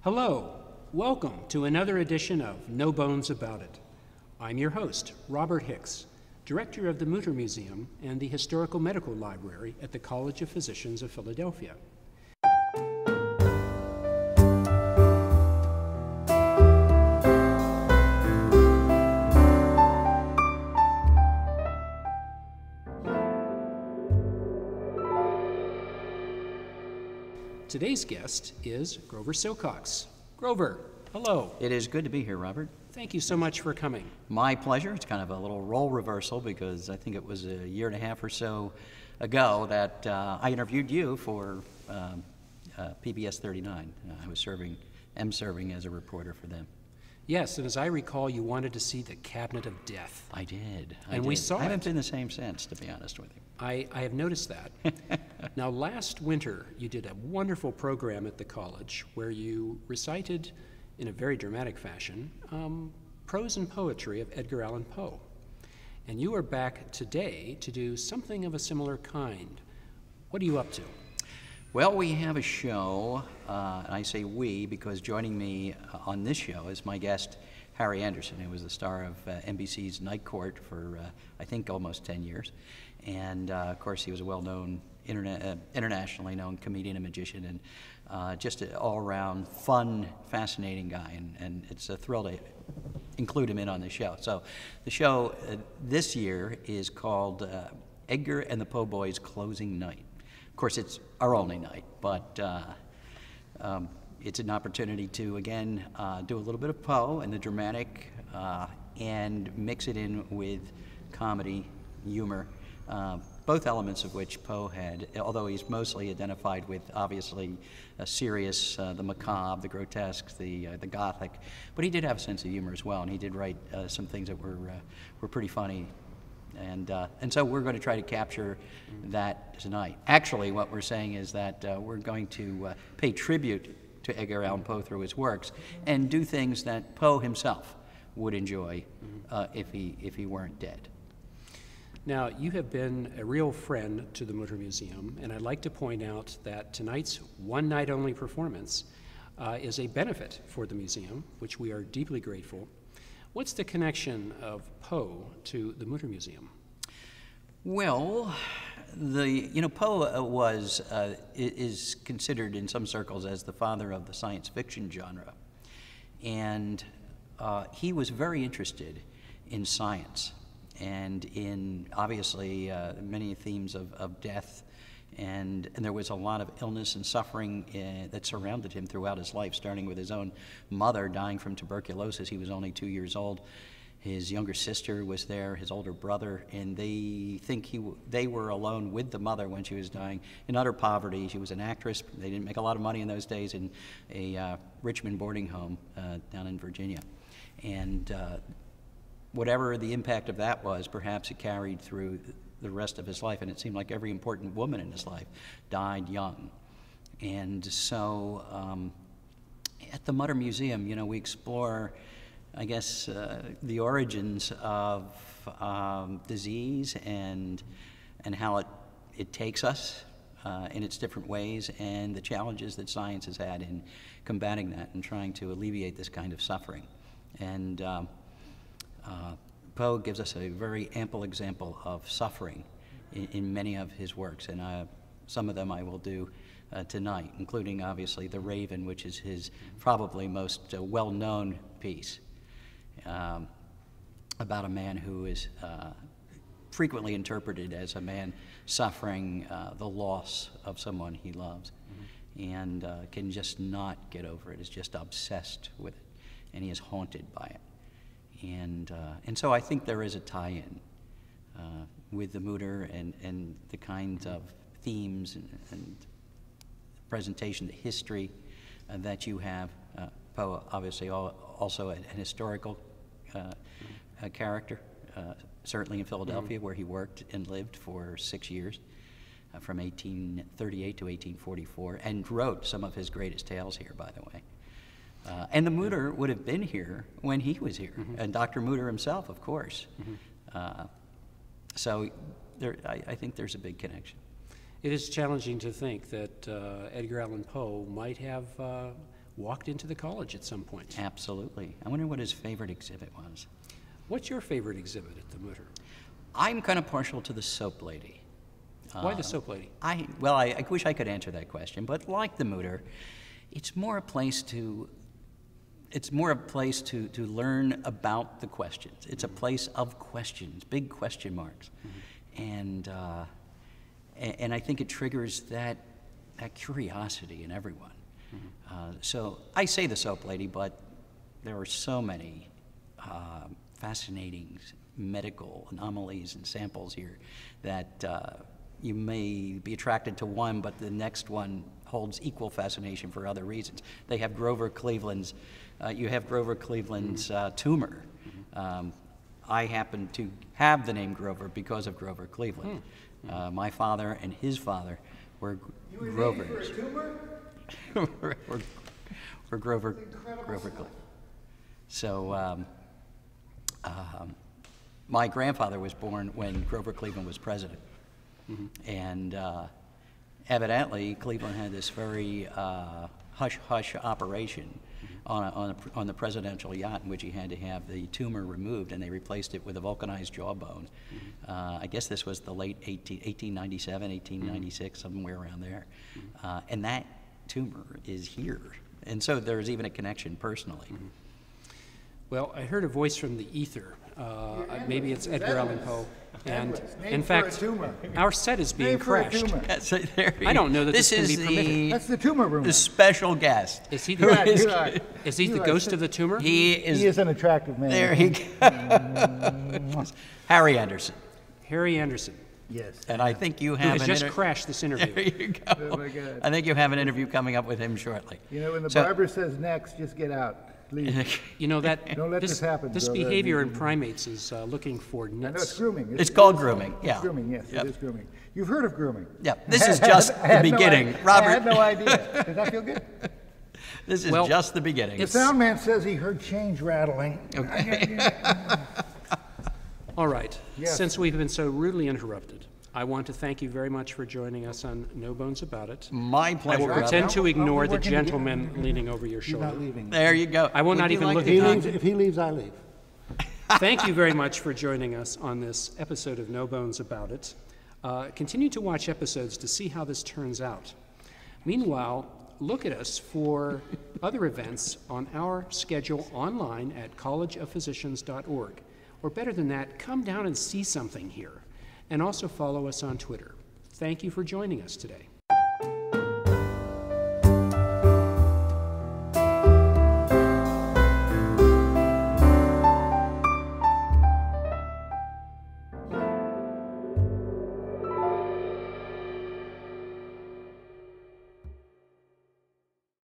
Hello, welcome to another edition of No Bones About It. I'm your host, Robert Hicks, Director of the Mütter Museum and the Historical Medical Library at the College of Physicians of Philadelphia. Today's guest is Grover Silcox. Grover, hello. It is good to be here, Robert. Thank you so much for coming. My pleasure. It's kind of a little role reversal because I think it was a year and a half or so ago that I interviewed you for PBS 39. I was am serving as a reporter for them. Yes, and as I recall, you wanted to see the Cabinet of Death. I did. We saw it. I haven't been the same since, to be honest with you. I have noticed that. Now, last winter, you did a wonderful program at the college where you recited, in a very dramatic fashion, prose and poetry of Edgar Allan Poe. And you are back today to do something of a similar kind. What are you up to? Well, we have a show, and I say we because joining me on this show is my guest, Harry Anderson, who was the star of NBC's Night Court for, I think, almost 10 years. And, of course, he was a well-known, internationally known comedian and magician, and just an all-around fun, fascinating guy. And it's a thrill to include him in on the show. So the show this year is called Edgar and the Poe Boys Closing Night. Of course, it's our only night, but it's an opportunity to, again, do a little bit of Poe and the dramatic and mix it in with comedy, humor, both elements of which Poe had, although he's mostly identified with, obviously, serious, the macabre, the grotesque, the gothic, but he did have a sense of humor as well, and he did write some things that were pretty funny. And so we're going to try to capture that tonight. Actually, what we're saying is that we're going to pay tribute to Edgar Allan Poe through his works and do things that Poe himself would enjoy if he weren't dead. Now, you have been a real friend to the Mütter Museum, and I'd like to point out that tonight's one-night-only performance is a benefit for the museum, which we are deeply grateful. What's the connection of Poe to the Mütter Museum? Well, Poe is considered in some circles as the father of the science fiction genre, and he was very interested in science and in obviously many themes of death, and there was a lot of illness and suffering that surrounded him throughout his life, starting with his own mother dying from tuberculosis. He was only 2 years old. His younger sister was there, his older brother, and they think they were alone with the mother when she was dying in utter poverty. She was an actress. They didn't make a lot of money in those days in a Richmond boarding home down in Virginia. And whatever the impact of that was, perhaps it carried through the rest of his life, and it seemed like every important woman in his life died young. And so at the Mütter Museum, we explore, I guess, the origins of disease and how it takes us in its different ways, and the challenges that science has had in combating that and trying to alleviate this kind of suffering. And Poe gives us a very ample example of suffering in many of his works, and some of them I will do tonight, including obviously The Raven, which is his probably most well-known piece about a man who is frequently interpreted as a man suffering the loss of someone he loves, and can just not get over it, is just obsessed with it, and he is haunted by it. And so I think there is a tie-in with the Mütter and the kinds of themes and presentation, the history that you have. Poe, obviously, also an historical character, certainly in Philadelphia, where he worked and lived for 6 years, from 1838 to 1844, and wrote some of his greatest tales here, by the way. And the Mütter would have been here when he was here, and Dr. Mütter himself, of course. So I think there's a big connection. It is challenging to think that Edgar Allan Poe might have walked into the college at some point. Absolutely. I wonder what his favorite exhibit was. What's your favorite exhibit at the Mütter? I'm kind of partial to the soap lady. Why the soap lady? I wish I could answer that question, but like the Mütter, it's more a place to learn about the questions. It's a place of questions, big question marks, and I think it triggers that curiosity in everyone. So I say the soap lady, but there are so many fascinating medical anomalies and samples here that you may be attracted to one, but the next one holds equal fascination for other reasons. They have Grover Cleveland's, you have Grover Cleveland's tumor. I happen to have the name Grover because of Grover Cleveland. My father and his father were Grovers. were Grover Cleveland. So my grandfather was born when Grover Cleveland was president. And evidently, Cleveland had this very hush-hush operation on the presidential yacht in which he had to have the tumor removed, and they replaced it with a vulcanized jawbone. I guess this was the late 1897, 1896, somewhere around there. And that tumor is here. And so there's even a connection personally. Well, I heard a voice from the ether. Maybe it's Edgar Allan Poe. And in fact, our set is being crashed. So I don't know that this can be permitted. That's the tumor room. The special guest. Is he the, is he the ghost of the tumor? He is an attractive man. There he goes. Harry Anderson. Harry Anderson. Yes. And I think you Who have has just crashed this interview. There you go. Oh my God. I think you have an interview coming up with him shortly. You know, when the barber says next, just get out. Leave. You know that Don't let this happen. This brother. behavior in primates is looking for I know it's nuts. grooming. It's called grooming, yeah. It's grooming, yes, Yep. it is grooming. You've heard of grooming. Yeah, this is just the beginning. Robert, I had no idea. Does that feel good? this is Well, just the beginning. The sound man says he heard change rattling. All right. Yes. Since we've been so rudely interrupted, I want to thank you very much for joining us on No Bones About It. My I pleasure. will Robert. pretend to ignore the working together. gentleman leaning over your You're not shoulder. leaving. There you go. I will Would not you even like look to- at you. If he leaves, I leave. Thank you very much for joining us on this episode of No Bones About It. Continue to watch episodes to see how this turns out. Meanwhile, look at us for other events on our schedule online at collegeofphysicians.org. Or better than that, come down and see something here. And also follow us on Twitter. Thank you for joining us today.